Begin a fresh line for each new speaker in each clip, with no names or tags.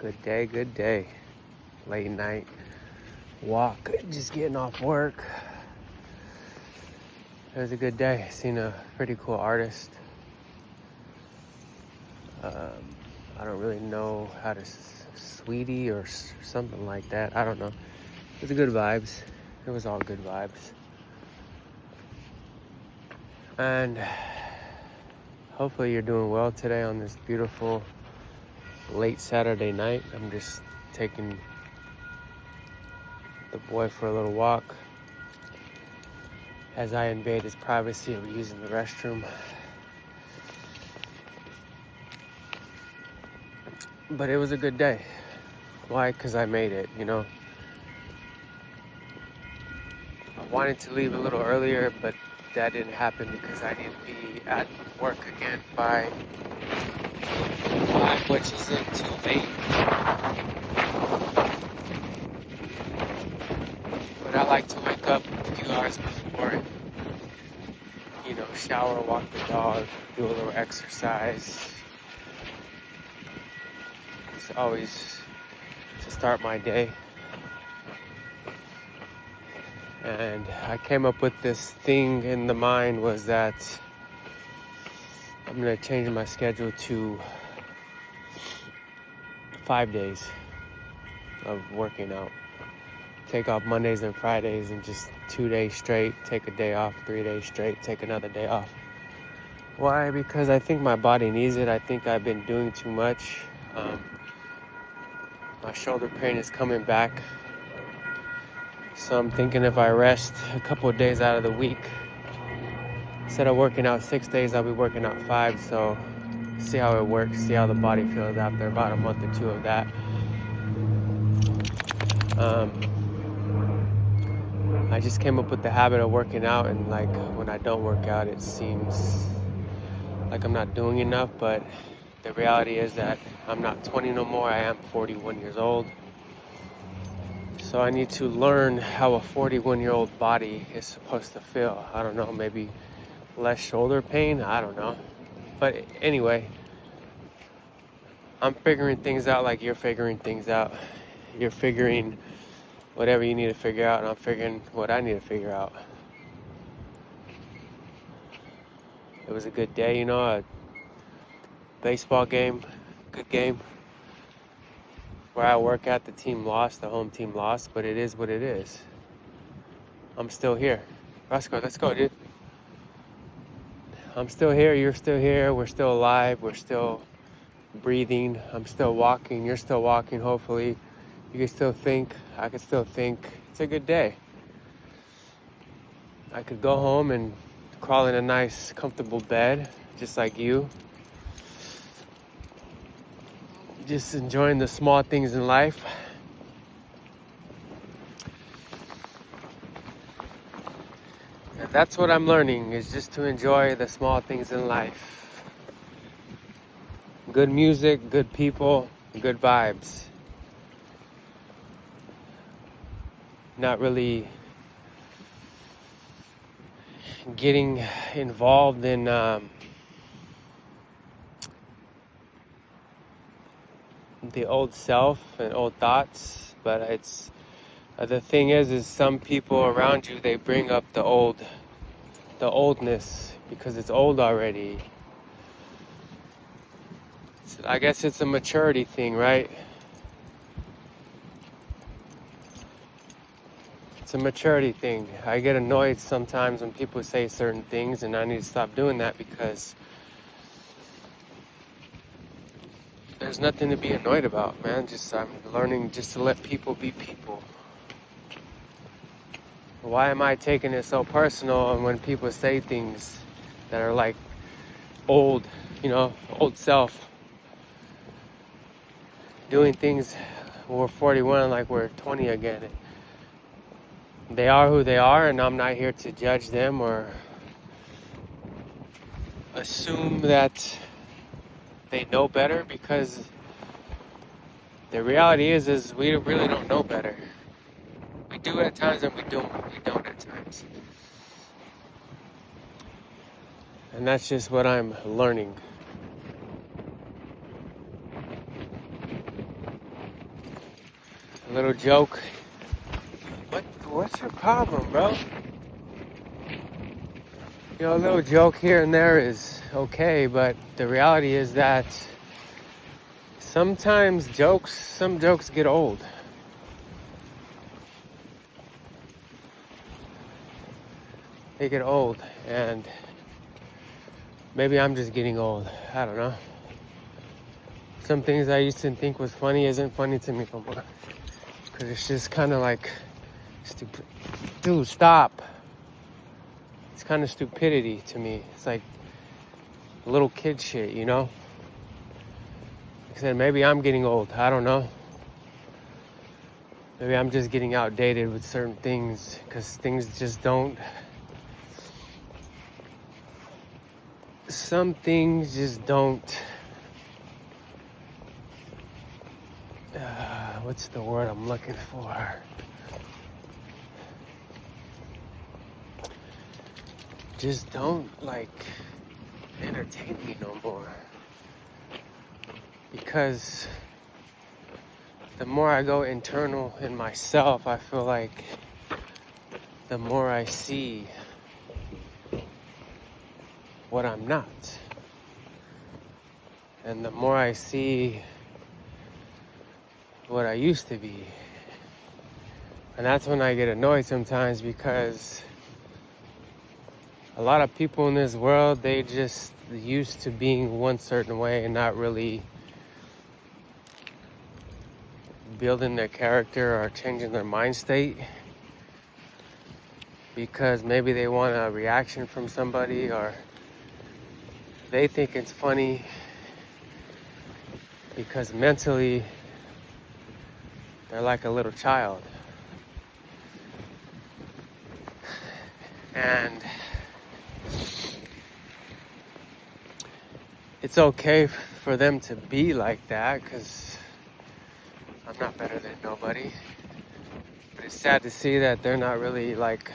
Good day. Late night walk, just getting off work. It was a good day. Seen a pretty cool artist. I don't really know how to, Sweetie or something like that. I don't know. It was good vibes. It was all good vibes. And hopefully you're doing well today on this beautiful late Saturday night. I'm just taking the boy for a little walk as I invade his privacy of using the restroom. But it was a good day. Why? Because I made it, you know. I wanted to leave a little earlier, but that didn't happen because I need to be at work again by 5, which isn't too late. But I like to wake up a few hours before and, shower, walk the dog, do a little exercise. It's always to start my day. And I came up with this thing in the mind was that I'm going to change my schedule to 5 days of working out. Take off Mondays and Fridays and just 2 days straight, take a day off, 3 days straight, take another day off. Why? Because I think my body needs it. I think I've been doing too much. My shoulder pain is coming back. So I'm thinking if I rest a couple of days out of the week, instead of working out 6 days, I'll be working out 5. So see how it works, see how the body feels after about a month or 2 of that. I just came up with the habit of working out, and like when I don't work out, it seems like I'm not doing enough, but the reality is that I'm not 20 no more. I am 41 years old. So I need to learn how a 41-year-old body is supposed to feel. I don't know, maybe less shoulder pain, I don't know. But anyway, I'm figuring things out like you're figuring things out. You're figuring whatever you need to figure out, and I'm figuring what I need to figure out. It was a good day, a baseball game, good game. Where I work at, the team lost, the home team lost, but it is what it is. I'm still here. Roscoe, let's go, dude. I'm still here, you're still here, we're still alive, we're still breathing, I'm still walking, you're still walking, hopefully. You can still think, I can still think. It's a good day. I could go home and crawl in a nice, comfortable bed, just like you. Just enjoying the small things in life. And that's what I'm learning, is just to enjoy the small things in life. Good music, good people, good vibes. Not really getting involved in the old self and old thoughts, but it's the thing is some people around you, they bring up the oldness because it's old already. I guess it's a maturity thing, right? It's a maturity thing. I get annoyed sometimes when people say certain things, and I need to stop doing that because there's nothing to be annoyed about, man. I'm learning just to let people be people. Why am I taking it so personal? And when people say things that are like old, old self, doing things when we're 41 like we're 20 again. They are who they are, and I'm not here to judge them or assume that they know better, because the reality is we really don't know better. We do at times and we don't at times. And that's just what I'm learning. A little joke. What's your problem, bro? You know, a little joke here and there is okay, but the reality is that sometimes some jokes get old. They get old, and maybe I'm just getting old. I don't know. Some things I used to think was funny isn't funny to me no more. Because it's just kind of like stupid. Dude, stop. It's kind of stupidity to me. It's like little kid shit, you know? Like I said, maybe I'm getting old. I don't know. Maybe I'm just getting outdated with certain things because things just don't. Some things just don't. What's the word I'm looking for? Just don't like entertain me no more. Because the more I go internal in myself, I feel like the more I see what I'm not. And the more I see what I used to be. And that's when I get annoyed sometimes, because a lot of people in this world, they just used to being one certain way and not really building their character or changing their mind state, because maybe they want a reaction from somebody, or they think it's funny because mentally they're like a little child. And it's okay for them to be like that, because I'm not better than nobody. But it's sad to see that they're not really like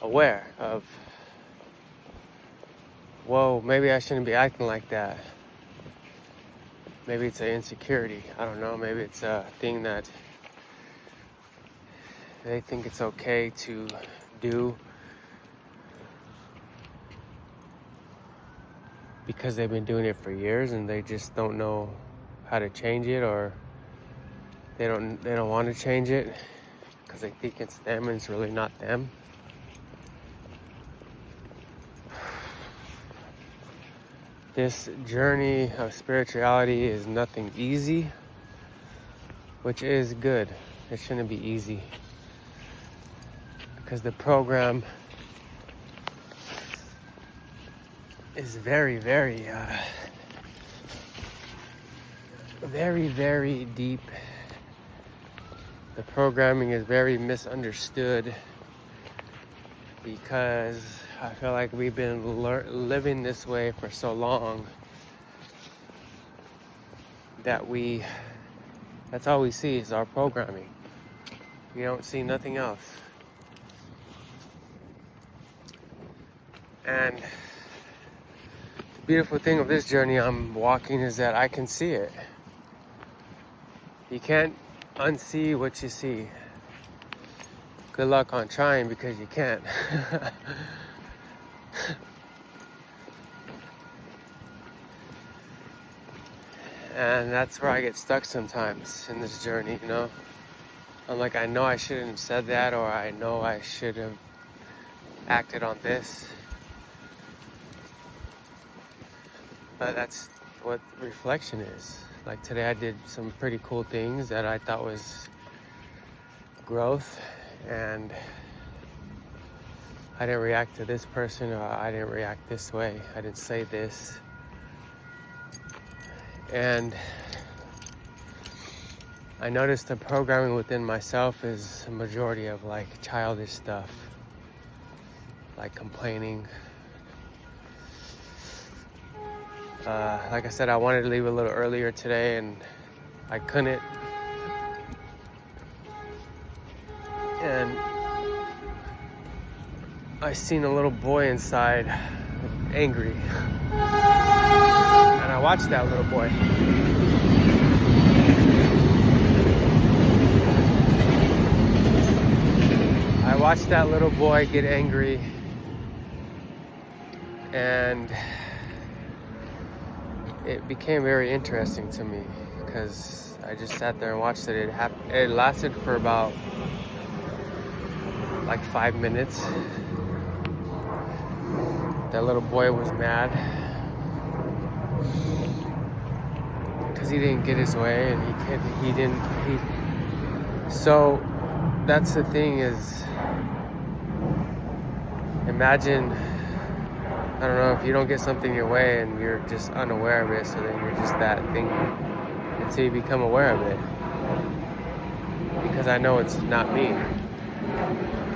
aware of, whoa, maybe I shouldn't be acting like that. Maybe it's an insecurity. I don't know. Maybe it's a thing that they think it's okay to do because they've been doing it for years and they just don't know how to change it, or they don't want to change it because they think it's them and it's really not them. This journey of spirituality is nothing easy, which is good. It shouldn't be easy, because the program is very, very, very deep. The programming is very misunderstood, because I feel like we've been living this way for so long that that's all we see is our programming. We don't see nothing else. And the beautiful thing of this journey I'm walking is that I can see it. You can't unsee what you see. Good luck on trying, because you can't. And that's where I get stuck sometimes in this journey, you know? I'm like, I know I shouldn't have said that, or I know I should have acted on this. But that's what reflection is. Like today I did some pretty cool things that I thought was growth, and I didn't react to this person, or I didn't react this way. I didn't say this. And I noticed the programming within myself is a majority of like childish stuff, like complaining. Like I said, I wanted to leave a little earlier today and I couldn't. And I seen a little boy inside, angry. And I watched that little boy. watched that little boy get angry, and it became very interesting to me because I just sat there and watched it. It lasted for about like 5 minutes. That little boy was mad because he didn't get his way, and so that's the thing is, imagine, I don't know, if you don't get something your way and you're just unaware of it, so then you're just that thing until you become aware of it. Because I know it's not me.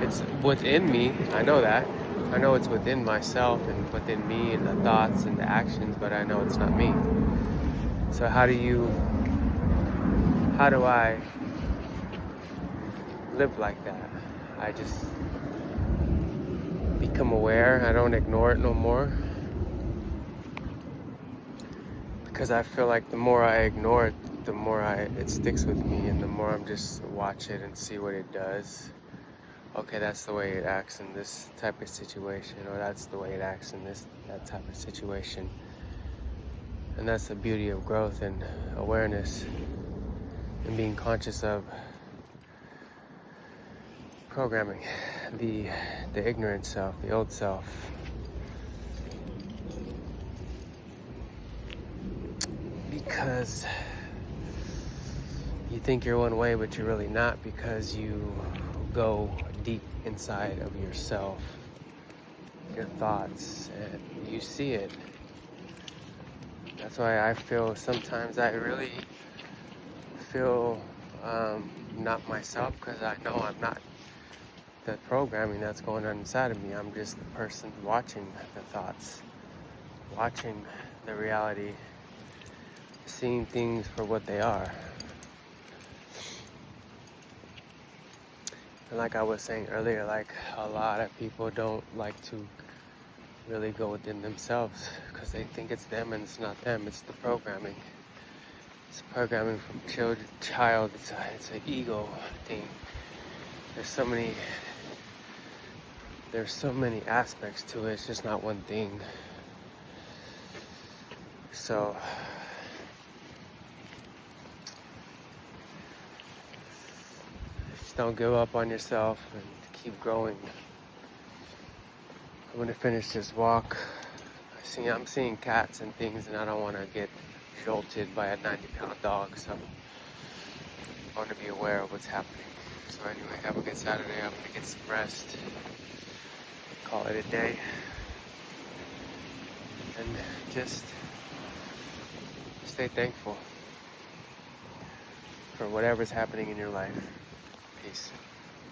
It's within me, I know that. I know it's within myself and within me and the thoughts and the actions, but I know it's not me. So how do I live like that? I just become aware. I don't ignore it no more, because I feel like the more I ignore it, the more it sticks with me, and the more I'm just watch it and see what it does. Okay, that's the way it acts in this type of situation, or that's the way it acts in that type of situation. And that's the beauty of growth and awareness and being conscious of programming the ignorant self, the old self. Because you think you're one way, but you're really not, because you go deep inside of yourself, your thoughts, and you see it. That's why I feel sometimes I really feel not myself, because I know I'm not the programming that's going on inside of me. I'm just the person watching the thoughts, watching the reality, seeing things for what they are. And like I was saying earlier, like a lot of people don't like to really go within themselves because they think it's them and it's not them. It's the programming. It's programming from child. It's an ego thing. There's so many aspects to it. It's just not one thing. So just don't give up on yourself and keep growing. I'm gonna finish this walk. I'm seeing cats and things, and I don't want to get jolted by a 90-pound dog, so I want to be aware of what's happening. So anyway, have a good Saturday. I'm gonna get some rest, call it a day, and just stay thankful for whatever's happening in your life. Peace.